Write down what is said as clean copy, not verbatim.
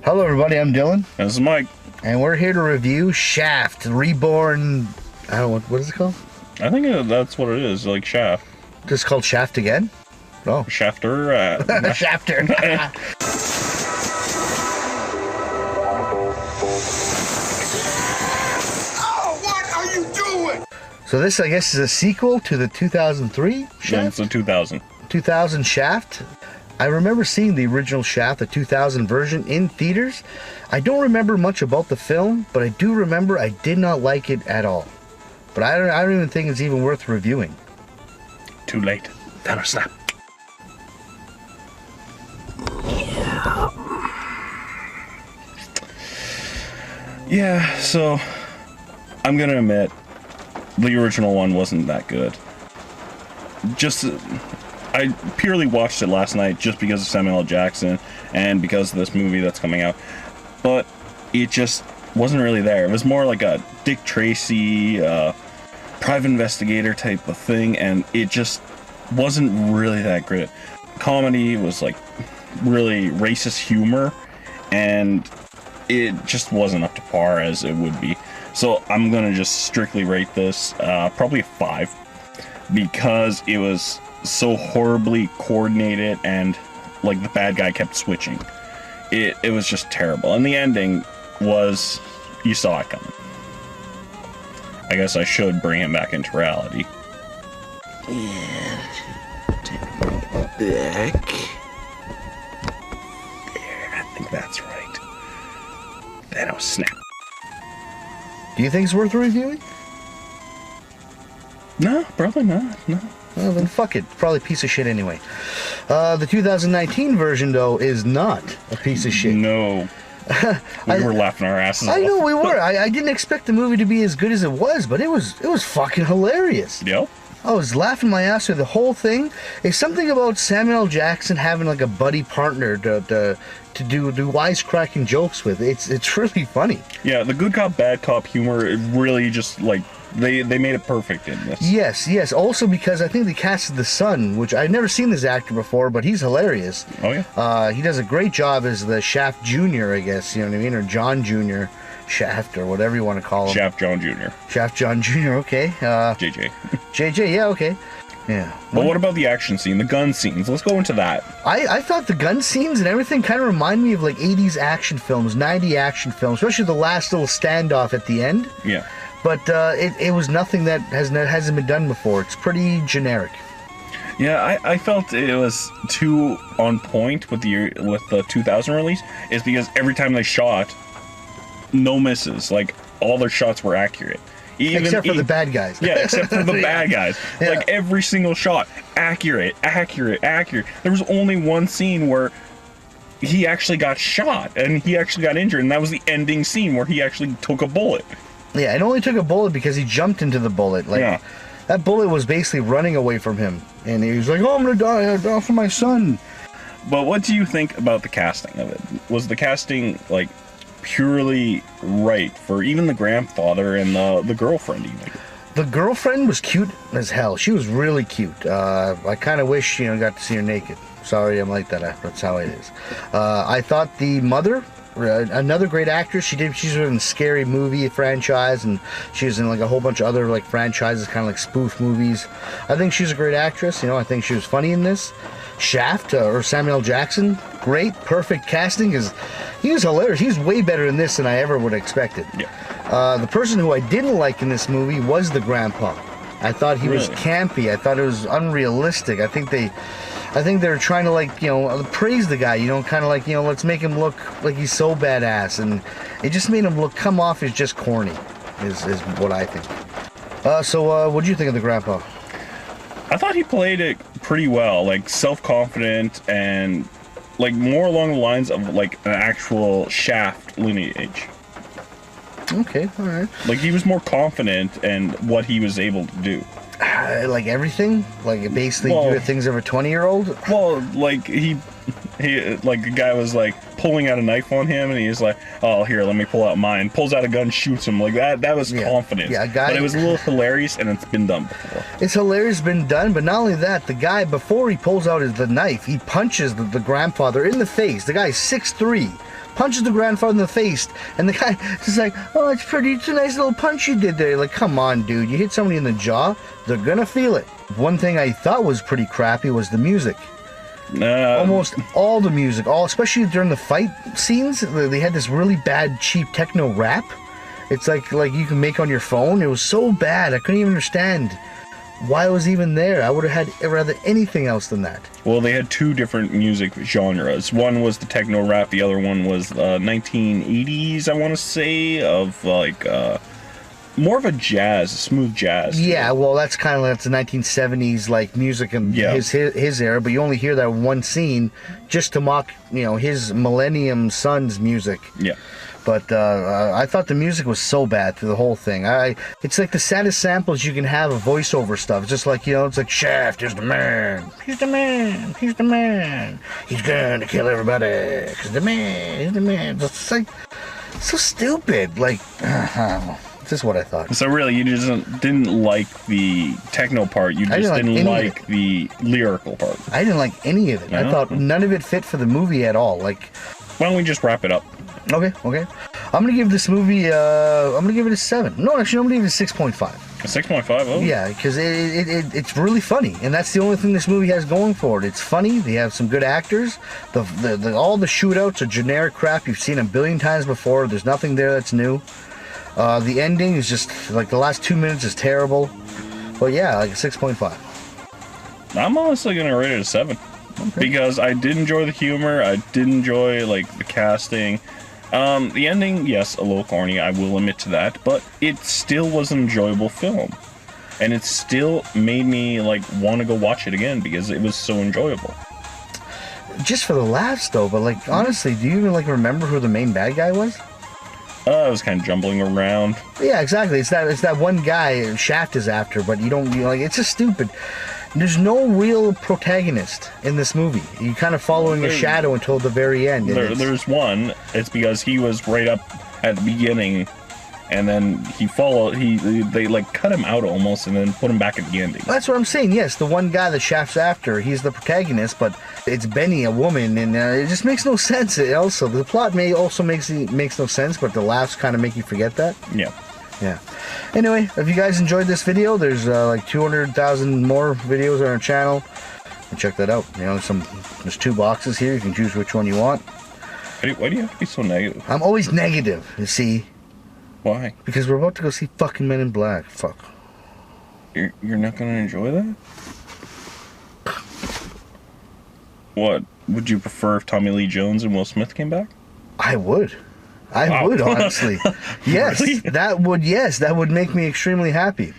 Hello everybody, I'm Dylan. This is Mike. And we're here to review Shaft, Reborn... I don't know, what is it called? I think that's what it is, like Shaft. Just called Shaft again? Oh. Shafter. Shafter. Oh, what are you doing? So this, I guess, is a sequel to the 2003 Shaft? Yeah, it's a 2000. 2000 Shaft. I remember seeing the original Shaft, the 2000 version, in theaters. I don't remember much about the film, but I do remember I did not like it at all. But I don't even think it's even worth reviewing. Too late. Thanos snap. Yeah, so I'm gonna admit the original one wasn't that good. I purely watched it last night just because of Samuel L. Jackson and because of this movie that's coming out. But it just wasn't really there. It was more like a Dick Tracy, private investigator type of thing, and it just wasn't really that great. Comedy was like really racist humor, and it just wasn't up to par as it would be. So I'm gonna just strictly rate this probably a 5 because it was so horribly coordinated and like the bad guy kept switching. It was just terrible, and the ending was, you saw it coming. I guess I should bring him back into reality. And take me back. There, I think that's right. Thanos snap. Do you think it's worth reviewing? No, probably not. No. Well, then fuck it. It's probably a piece of shit anyway. The 2019 version, though, is not a piece of shit. No. We were laughing our asses off. I know we were. I didn't expect the movie to be as good as it was, but it was fucking hilarious. Yep. I was laughing my ass through the whole thing. It's something about Samuel L. Jackson having like a buddy partner to do wisecracking jokes with. It's really funny. Yeah, the good cop, bad cop humor, it really just like they made it perfect in this. Yes. Also because I think they casted the son, which I'd never seen this actor before, but he's hilarious. Oh yeah. He does a great job as the Shaft Jr., I guess, you know what I mean, or John Jr. Shaft, or whatever you want to call him. Shaft John Jr. Shaft John Jr., okay. JJ. JJ, yeah, okay. Yeah. But what about the action scene, the gun scenes? Let's go into that. I thought the gun scenes and everything kind of remind me of like 80s action films, 90s action films, especially the last little standoff at the end. Yeah. But it was nothing that hasn't been done before. It's pretty generic. Yeah, I felt it was too on point with the 2000 release. Is because every time they shot, no misses. Like all their shots were accurate. Except for the bad guys. Yeah, except for the bad guys. Yeah. Like every single shot, accurate. There was only one scene where he actually got shot and he actually got injured, and that was the ending scene where he actually took a bullet. Yeah, it only took a bullet because he jumped into the bullet. Like, yeah. That bullet was basically running away from him, and he was like, "Oh, I'm gonna die! I'll die for my son." But what do you think about the casting of it? Was the casting like purely right for even the grandfather and the girlfriend even? The girlfriend was cute as hell. She was really cute. I kind of wish, got to see her naked. Sorry, I'm like that. That's how it is. I thought the mother, another great actress. She's in Scary Movie franchise, and she was in like a whole bunch of other like franchises, kind of like spoof movies. I think she's a great actress. I think she was funny in this. Shaft, or Samuel L. Jackson, great, perfect casting. He was hilarious. He's way better in this than I ever would have expected. Yeah. The person who I didn't like in this movie was the grandpa. I thought he was campy. I thought it was unrealistic. I think they're trying to like, praise the guy, kind of like, let's make him look like he's so badass, and it just made him come off as just corny, is what I think. So what do you think of the grandpa? I thought he played it pretty well, like self-confident and like more along the lines of like an actual Shaft lineage. Okay, all right. Like he was more confident in what he was able to do. Like everything? Like basically do things of a 20-year-old? Well, like he like a guy was like pulling out a knife on him, and he's like, "Oh, here, let me pull out mine." Pulls out a gun, shoots him. Like that was confidence. Yeah, but it was a little hilarious, and it's been done before. It's hilarious, been done, but not only that, the guy, before he pulls out the knife, he punches the grandfather in the face. The guy's 6'3", punches the grandfather in the face, and the guy is like, "Oh, it's a nice little punch you did there." Like, come on, dude, you hit somebody in the jaw, they're gonna feel it. One thing I thought was pretty crappy was the music. Almost all the music, especially during the fight scenes, they had this really bad, cheap techno rap. It's like you can make on your phone. It was so bad, I couldn't even understand why it was even there. I would have had rather anything else than that. Well, they had two different music genres. One was the techno rap, the other one was 1980s, I want to say, of like more of a jazz, smooth jazz. Yeah, well, that's kind of like the 1970s like music and his era, but you only hear that one scene just to mock, his Millennium Son's music. Yeah. But I thought the music was so bad through the whole thing. It's like the saddest samples you can have of voiceover stuff. It's just like, it's like, Shaft is the man. He's the man. He's the man. He's gonna kill everybody. He's the man. He's the man. It's like, so stupid. Like, this is what I thought. So really, you just didn't like the techno part. You just didn't like the lyrical part. I didn't like any of it. I thought none of it fit for the movie at all. Like, why don't we just wrap it up? Okay. I'm gonna give this movie. I'm gonna give it a 7. No, actually, I'm gonna give it a 6.5. A 6.5. Oh. Yeah, because it's really funny, and that's the only thing this movie has going for it. It's funny. They have some good actors. All the shootouts are generic crap you've seen a billion times before. There's nothing there that's new. The ending is just like the last 2 minutes is terrible. But yeah, like a 6.5. I'm honestly gonna rate it a 7. Okay. Because I did enjoy the humor. I did enjoy like the casting. The ending, yes, a little corny, I will admit to that, but it still was an enjoyable film. And it still made me, want to go watch it again because it was so enjoyable. Just for the laughs, though, but, honestly, do you even, remember who the main bad guy was? I was kind of jumbling around. Yeah, exactly. It's that one guy Shaft is after, but it's just stupid. There's no real protagonist in this movie. You're kind of following a shadow until the very end. There's one. It's because he was right up at the beginning, and then they cut him out almost, and then put him back at the ending. That's what I'm saying. Yes, the one guy that Shaft's after, he's the protagonist, but it's Benny, a woman, and it just makes no sense. Also, the plot makes no sense, but the laughs kind of make you forget that. Yeah. Anyway, if you guys enjoyed this video, there's 200,000 more videos on our channel. And check that out. There's 2 boxes here. You can choose which one you want. Why do you have to be so negative? I'm always negative, you see. Why? Because we're about to go see fucking Men in Black. Fuck. You're not gonna enjoy that? What? Would you prefer if Tommy Lee Jones and Will Smith came back? I would. I would, honestly. Yes, Really? that would make me extremely happy.